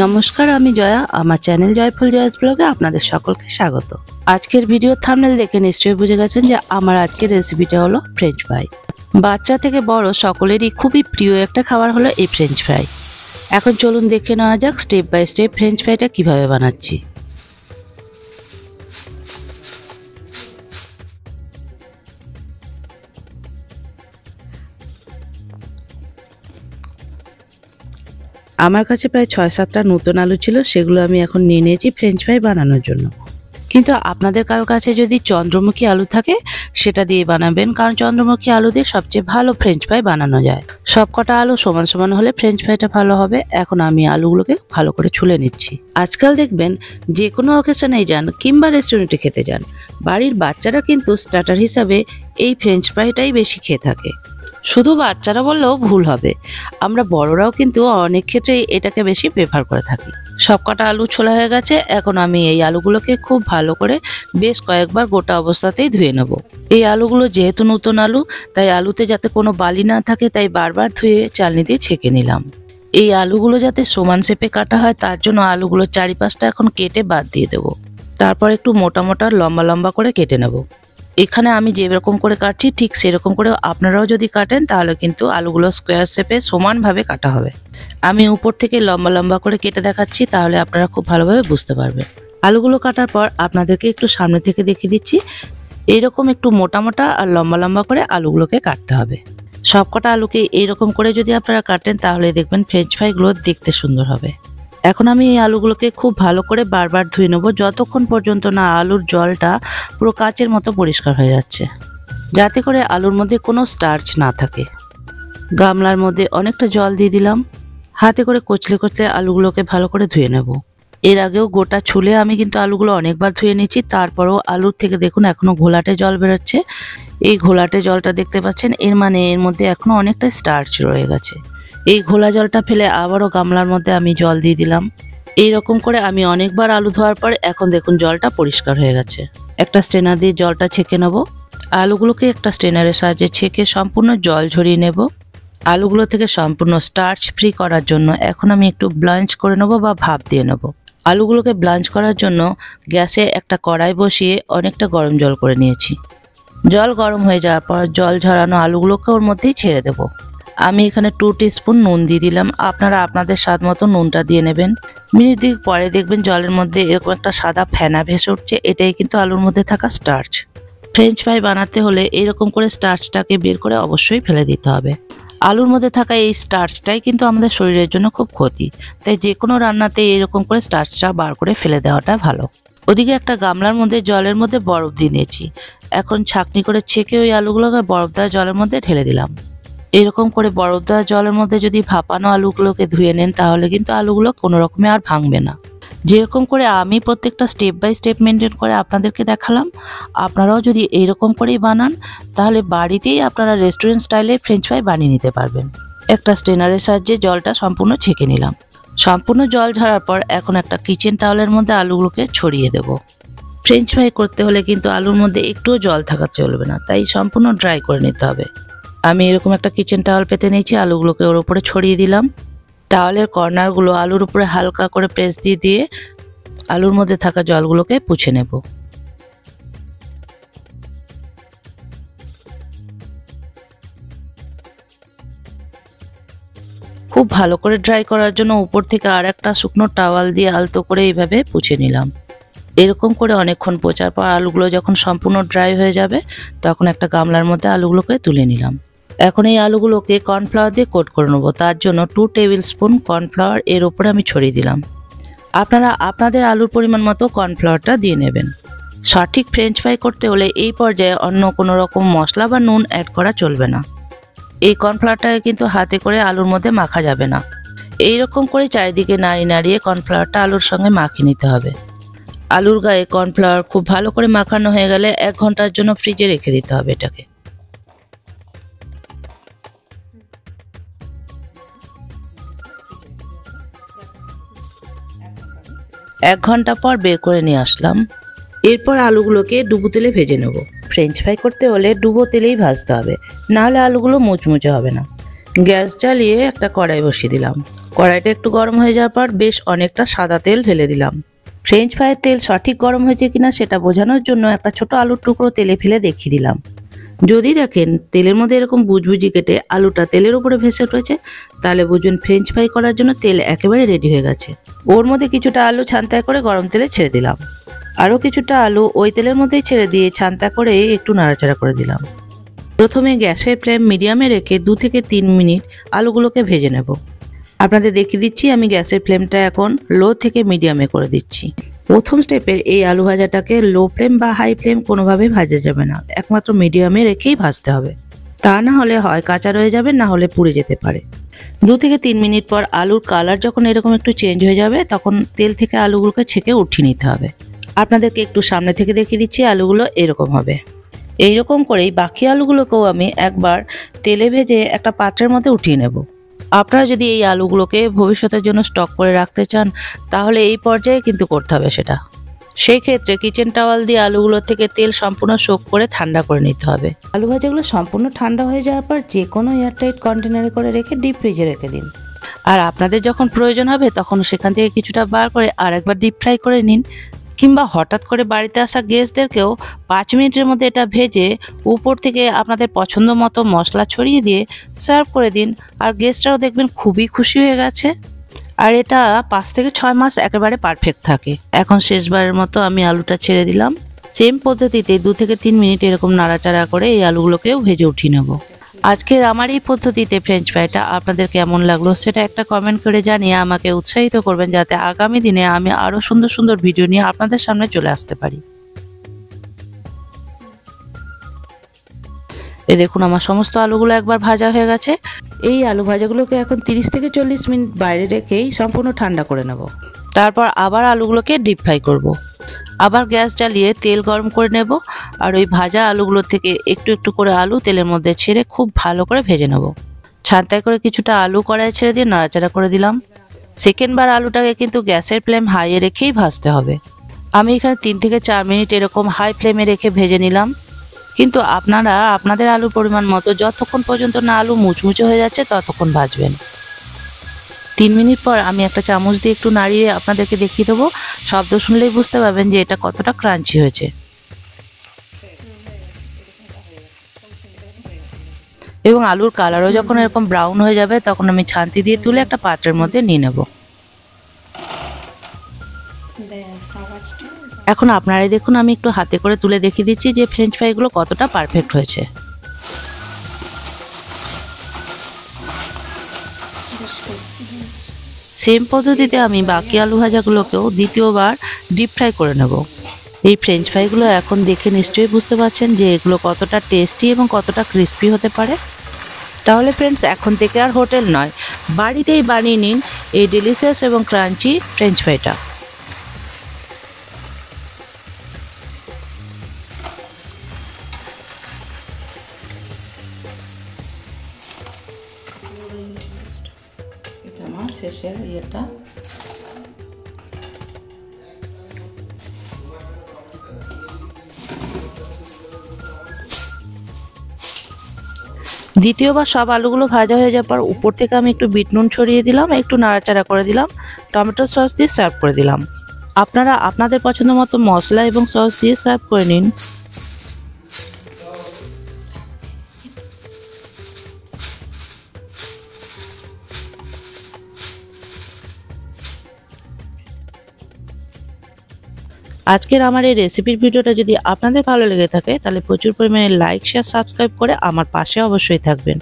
নমস্কার, আমি জয়া। আমার চ্যানেল জয়ফুল জয়স ব্লগে আপনাদের সকলকে স্বাগত। আজকের ভিডিও থাম্বনেল দেখে নিশ্চয়ই বুঝে গেছেন যে আমার আজকের রেসিপিটা হলো ফ্রেঞ্চ ফ্রাই। বাচ্চা থেকে বড় সকলেরই খুবই প্রিয় একটা খাবার হলো এই ফ্রেঞ্চ ফ্রাই। এখন চলুন দেখে নেওয়া যাক স্টেপ বাই স্টেপ ফ্রেঞ্চ ফ্রাইটা কিভাবে বানাচ্ছি। আমার কাছে প্রায় ৬-৭টা নতুন আলু ছিল, সেগুলো আমি এখন নিয়ে নিয়েছি ফ্রেঞ্চ ফ্রাই বানানোর জন্য। কিন্তু আপনাদের কারোর কাছে যদি চন্দ্রমুখী আলু থাকে সেটা দিয়ে বানাবেন, কারণ চন্দ্রমুখী আলু দিয়ে সবচেয়ে ভালো ফ্রেঞ্চ ফ্রাই বানানো যায়। সব কটা আলু সমান সমান হলে ফ্রেঞ্চ ফ্রাইটা ভালো হবে। এখন আমি আলুগুলোকে ভালো করে ছুলে নিচ্ছি। আজকাল দেখবেন যে কোনো অকেশনেই যান কিংবা রেস্টুরেন্টে খেতে যান, বাড়ির বাচ্চারা কিন্তু স্টার্টার হিসাবে এই ফ্রেঞ্চ ফ্রাইটাই বেশি খেয়ে থাকে। শুধু বাচ্চারা বললেও ভুল হবে, আমরা বড়রাও কিন্তু অনেক ক্ষেত্রে এটাকে বেশি প্রেফার করে থাকি। সব কটা আলু ছোলা হয়ে গেছে। এখন আমি এই আলুগুলোকে খুব ভালো করে বেশ কয়েকবার গোটা অবস্থাতেই ধুয়ে নেব। এই আলুগুলো যেহেতু নতুন আলু, তাই আলুতে যাতে কোনো বালি না থাকে তাই বারবার ধুয়ে চালনি দিয়ে ছেঁকে নিলাম। এই আলুগুলো যাতে সমান শেপে কাটা হয় তার জন্য আলুগুলোর চারিপাশটা এখন কেটে বাদ দিয়ে দেব। তারপর একটু মোটা মোটা লম্বা লম্বা করে কেটে নেব। এখানে আমি যেরকম করে কাটছি ঠিক সেরকম করে আপনারাও যদি কাটেন তাহলে কিন্তু আলুগুলো স্কোয়ার শেপে সমানভাবে কাটা হবে। আমি উপর থেকে লম্বা লম্বা করে কেটে দেখাচ্ছি, তাহলে আপনারা খুব ভালোভাবে বুঝতে পারবেন। আলুগুলো কাটার পর আপনাদেরকে একটু সামনে থেকে দেখিয়ে দিচ্ছি। এইরকম একটু মোটা মোটা আর লম্বা লম্বা করে আলুগুলোকে কাটতে হবে। সবকটা আলুকে এইরকম করে যদি আপনারা কাটেন তাহলে দেখবেন ফ্রেঞ্চ ফ্রাইগুলো দেখতে সুন্দর হবে। এখন আমি এই আলুগুলোকে খুব ভালো করে বারবার ধুয়ে নেব, যতক্ষণ পর্যন্ত না আলুর জলটা পুরো কাচের মতো পরিষ্কার হয়ে যাচ্ছে, যাতে করে আলুর মধ্যে কোনো স্টার্চ না থাকে। গামলার মধ্যে অনেকটা জল দিয়ে দিলাম। হাতে করে কচলে কচলে আলুগুলোকে ভালো করে ধুয়ে নেব। এর আগেও গোটা ছুলে আমি কিন্তু আলুগুলো অনেকবার ধুয়ে নিয়েছি, তারপরেও আলুর থেকে দেখুন এখনো ঘোলাটে জল বেরোচ্ছে। এই ঘোলাটে জলটা দেখতে পাচ্ছেন, এর মানে এর মধ্যে এখনো অনেকটা স্টার্চ রয়ে গেছে। এই ঘোলা জলটা ফেলে আবারও গামলার মধ্যে আমি জল দিয়ে দিলাম। এইরকম করে আমি অনেকবার আলু ধোয়ার পর এখন দেখুন জলটা পরিষ্কার হয়ে গেছে। একটা স্ট্রেনার দিয়ে জলটা ছেঁকে নেব। আলুগুলোকে একটা স্ট্রেনারের সাহায্যে ছেঁকে সম্পূর্ণ জল ঝরিয়ে নেব। আলুগুলো থেকে সম্পূর্ণ স্টার্চ ফ্রি করার জন্য এখন আমি একটু ব্লাঞ্চ করে নেব বা ভাপ দিয়ে নেব। আলুগুলোকে ব্লাঞ্চ করার জন্য গ্যাসে একটা কড়াই বসিয়ে অনেকটা গরম জল করে নিয়েছি। জল গরম হয়ে যাওয়ার পর জল ঝরানো আলুগুলোকে ওর মধ্যেই ছেড়ে দেব। আমি এখানে 2 টিস্পুন নুন দিয়ে দিলাম। আপনারা আপনাদের স্বাদ মতো নুনটা দিয়ে নেবেন। মিনিট 2 পরে দেখবেন জলের মধ্যে এরকম একটা সাদা ফেনা ভেসে উঠছে, এটাই কিন্তু আলুর মধ্যে থাকা স্টার্চ। ফ্রেঞ্চ ফ্রাই বানাতে হলে এরকম করে স্টার্চটাকে বের করে অবশ্যই ফেলে দিতে হবে। আলুর মধ্যে থাকা এই স্টার্চটাই কিন্তু আমাদের শরীরের জন্য খুব ক্ষতি, তাই যে কোনো রান্নাতে এরকম করে স্টার্চটা বার করে ফেলে দেওয়াটা ভালো। ওদিকে একটা গামলার মধ্যে জলের মধ্যে বরফ দিয়ে নিয়েছি। এখন ছাঁকনি করে ছেঁকে ওই আলুগুলোকে বরফ দেওয়া জলের মধ্যে ঢেলে দিলাম। এরকম করে বরফ দেওয়া জলের মধ্যে যদি ভাপানো আলুগুলোকে ধুয়ে নেন তাহলে কিন্তু আলুগুলো কোনো রকমে আর ভাঙবে না। যেরকম করে আমি প্রত্যেকটা স্টেপ বাই স্টেপ মেনটেন করে আপনাদেরকে দেখালাম, আপনারাও যদি এইরকম করেই বানান তাহলে বাড়িতেই আপনারা রেস্টুরেন্ট স্টাইলে ফ্রেঞ্চ ফ্রাই বানিয়ে নিতে পারবেন। একটা স্ট্রেনারের সাহায্যে জলটা সম্পূর্ণ ছেঁকে নিলাম। সম্পূর্ণ জল ঝরার পর এখন একটা কিচেন টাওয়ালের মধ্যে আলুগুলোকে ছড়িয়ে দেব। ফ্রেঞ্চ ফ্রাই করতে হলে কিন্তু আলুর মধ্যে একটুও জল থাকা চলবে না, তাই সম্পূর্ণ ড্রাই করে নিতে হবে। আমি এরকম একটা কিচেন টাওয়াল পেতে নিয়েছি, আলুগুলোকে ওর উপরে ছড়িয়ে দিলাম। টাওয়ালের কর্নারগুলো আলুর উপরে হালকা করে প্রেস দিয়ে দিয়ে আলুর মধ্যে থাকা জলগুলোকে পুছে নেব। খুব ভালো করে ড্রাই করার জন্য উপর থেকে আর একটা শুকনো টাওয়াল দিয়ে আলতো করে এইভাবে পুছে নিলাম। এরকম করে অনেকক্ষণ পোচার পর আলুগুলো যখন সম্পূর্ণ ড্রাই হয়ে যাবে তখন একটা গামলার মধ্যে আলুগুলোকে তুলে নিলাম। এখন এই আলুগুলোকে কর্নফ্লাওয়ার দিয়ে কোট করে নেবো। তার জন্য 2 টেবিল স্পুন কর্নফ্লাওয়ার এর উপরে আমি ছড়িয়ে দিলাম। আপনারা আপনাদের আলুর পরিমাণ মতো কর্নফ্লাওয়ারটা দিয়ে নেবেন। সঠিক ফ্রেঞ্চ ফ্রাই করতে হলে এই পর্যায়ে অন্য কোনো রকম মশলা বা নুন অ্যাড করা চলবে না। এই কর্নফ্লাওয়ারটাকে কিন্তু হাতে করে আলুর মধ্যে মাখা যাবে না। এইরকম করে চারিদিকে নাড়িয়ে নাড়িয়ে কর্নফ্লাওয়ারটা আলুর সঙ্গে মাখিয়ে নিতে হবে। আলুর গায়ে কর্নফ্লাওয়ার খুব ভালো করে মাখানো হয়ে গেলে 1 ঘন্টার জন্য ফ্রিজে রেখে দিতে হবে এটাকে। এক ঘন্টা পর বের করে নিয়ে আসলাম। এরপর আলুগুলোকে ডুবো তেলে ভেজে নেব। ফ্রেঞ্চ ফ্রাই করতে হলে ডুবো তেলেই ভাজতে হবে, নাহলে আলুগুলো মুচমুচে হবে না। গ্যাস জ্বালিয়ে একটা কড়াই বসিয়ে দিলাম। কড়াইটা একটু গরম হয়ে যাওয়ার পর বেশ অনেকটা সাদা তেল ঢেলে দিলাম। ফ্রেঞ্চ ফ্রাইয়ের তেল সঠিক গরম হয়েছে কিনা সেটা বোঝানোর জন্য একটা ছোট আলুর টুকরো তেলে ফেলে দেখিয়ে দিলাম। যদি দেখেন তেলের মধ্যে এরকম বুজবুজি কেটে আলুটা তেলের উপরে ভেসে উঠেছে, তাহলে বুঝবেন ফ্রেঞ্চ ফ্রাই করার জন্য তেল একেবারে রেডি হয়ে গেছে। ওর মধ্যে কিছুটা আলু ছান্তা করে গরম তেলে ছেড়ে দিলাম। আরও কিছুটা আলু ওই তেলের মধ্যেই ছেড়ে দিয়ে ছান্তা করে একটু নাড়াচাড়া করে দিলাম। প্রথমে গ্যাসের ফ্লেম মিডিয়ামে রেখে 2 থেকে 3 মিনিট আলুগুলোকে ভেজে নেব। আপনাদের দেখিয়ে দিচ্ছি আমি গ্যাসের ফ্লেমটা এখন লো থেকে মিডিয়ামে করে দিচ্ছি। প্রথম স্টেপের এই আলু ভাজাটাকে লো ফ্লেম বা হাই ফ্লেম কোনোভাবে ভাজা যাবে না, একমাত্র মিডিয়ামে রেখেই ভাজতে হবে। তা না হলে হয় কাঁচা রয়ে যাবে, না হলে পুড়ে যেতে পারে। 2 থেকে 3 মিনিট পর আলুর কালার যখন এরকম একটু চেঞ্জ হয়ে যাবে তখন তেল থেকে আলুগুলোকে ছেঁকে উঠিয়ে নিতে হবে। আপনাদেরকে একটু সামনে থেকে দেখিয়ে দিচ্ছি, আলুগুলো এরকম হবে। এইরকম করেই বাকি আলুগুলোকেও আমি একবার তেলে ভেজে একটা পাত্রের মধ্যে উঠিয়ে নেব। আপনারা যদি এই আলুগুলোকে ভবিষ্যতের জন্য স্টক করে রাখতে চান তাহলে এই পর্যায়ে কিন্তু করতে হবে সেটা। সেই ক্ষেত্রে কিচেন টাওয়াল দিয়ে আলুগুলোর থেকে তেল সম্পূর্ণ শোক করে ঠান্ডা করে নিতে হবে। আলু ভাজাগুলো সম্পূর্ণ ঠান্ডা হয়ে যাওয়ার পর যে কোনো এয়ারটাইট কন্টেনারে করে রেখে ডিপ ফ্রিজে রেখে দিন। আর আপনাদের যখন প্রয়োজন হবে তখন সেখান থেকে কিছুটা বার করে আর একবার ডিপ ফ্রাই করে নিন, কিংবা হঠাৎ করে বাড়িতে আসা গেস্টদেরকেও 5 মিনিটের মধ্যে এটা ভেজে উপর থেকে আপনাদের পছন্দ মতো মশলা ছড়িয়ে দিয়ে সার্ভ করে দিন, আর গেস্টরাও দেখবেন খুবই খুশি হয়ে গেছে। আর এটা 5 থেকে 6 মাস একেবারে পারফেক্ট থাকে। এখন শেষবারের মতো আমি আলুটা ছেড়ে দিলাম। সেম পদ্ধতিতে 2 থেকে 3 মিনিট এরকম নাড়াচাড়া করে এই আলুগুলোকেও ভেজে উঠিয়ে নেব। আজকের আমার এই পদ্ধতিতে ফ্রেঞ্চ ফ্রাইটা আপনাদের কেমন লাগলো সেটা একটা কমেন্ট করে জানিয়ে আমাকে উৎসাহিত করবেন, যাতে আগামী দিনে আমি আরও সুন্দর সুন্দর ভিডিও নিয়ে আপনাদের সামনে চলে আসতে পারি। এই দেখুন আমার সমস্ত আলুগুলো একবার ভাজা হয়ে গেছে। এই আলু ভাজাগুলোকে এখন 30 থেকে 40 মিনিট বাইরে রেখেই সম্পূর্ণ ঠান্ডা করে নেব। তারপর আবার আলুগুলোকে ডিপ ফ্রাই করব। আবার গ্যাস জ্বালিয়ে তেল গরম করে নেব, আর ওই ভাজা আলুগুলোর থেকে একটু একটু করে আলু তেলের মধ্যে ছেড়ে খুব ভালো করে ভেজে নেব। ছান্তায় করে কিছুটা আলু কড়াইয়ে ছেড়ে দিয়ে নাড়াচাড়া করে দিলাম। সেকেন্ড বার আলুটাকে কিন্তু গ্যাসের ফ্লেম হাইয়ে রেখেই ভাজতে হবে। আমি এখানে 3 থেকে 4 মিনিট এরকম হাই ফ্লেমে রেখে ভেজে নিলাম। কিন্তু আপনারা আপনাদের আলুর পরিমাণ মতো যতক্ষণ পর্যন্ত না আলু মুচমুচে হয়ে যাচ্ছে ততক্ষণ ভাজবেন। 3 মিনিট পর আমি একটা চামচ দিয়ে একটু নাড়িয়ে আপনাদেরকে দেখিয়ে দেবো। শব্দ শুনলেই বুঝতে পারবেন যে এটা কতটা ক্রাঞ্চি হয়েছে। এবং আলুর কালারও যখন এরকম ব্রাউন হয়ে যাবে তখন আমি ছান্তি দিয়ে তুলে একটা পাত্রের মধ্যে নিয়ে নেব। এখন আপনারাই দেখুন, আমি একটু হাতে করে তুলে দেখিয়ে দিচ্ছি যে ফ্রেঞ্চ ফ্রাইগুলো কতটা পারফেক্ট হয়েছে। সেম পদ্ধতিতে আমি বাকি আলু ভাজাগুলোকেও দ্বিতীয়বার ডিপ ফ্রাই করে নেব। এই ফ্রেঞ্চ ফ্রাইগুলো এখন দেখে নিশ্চয়ই বুঝতে পারছেন যে এগুলো কতটা টেস্টি এবং কতটা ক্রিস্পি হতে পারে। তাহলে ফ্রেন্ডস, এখন থেকে আর হোটেল নয়, বাড়িতেই বানিয়ে নিন এই ডেলিশিয়াস এবং ক্রাঞ্চি ফ্রেঞ্চ ফ্রাইটা। এটা আমার শেষের ইয়েটা। দ্বিতীয়বার সব আলুগুলো ভাজা হয়ে যাওয়ার পর উপর থেকে আমি একটু বিট নুন ছড়িয়ে দিলাম, একটু নাড়াচাড়া করে দিলাম, টমেটো সস দিয়ে সার্ভ করে দিলাম। আপনারা আপনাদের পছন্দ মতো মশলা এবং সস দিয়ে সার্ভ করে নিন। আজকের আমার এই রেসিপির ভিডিওটা যদি আপনাদের ভালো লেগে থাকে তাহলে প্রচুর পরিমাণে লাইক, শেয়ার, সাবস্ক্রাইব করে আমার পাশে অবশ্যই থাকবেন।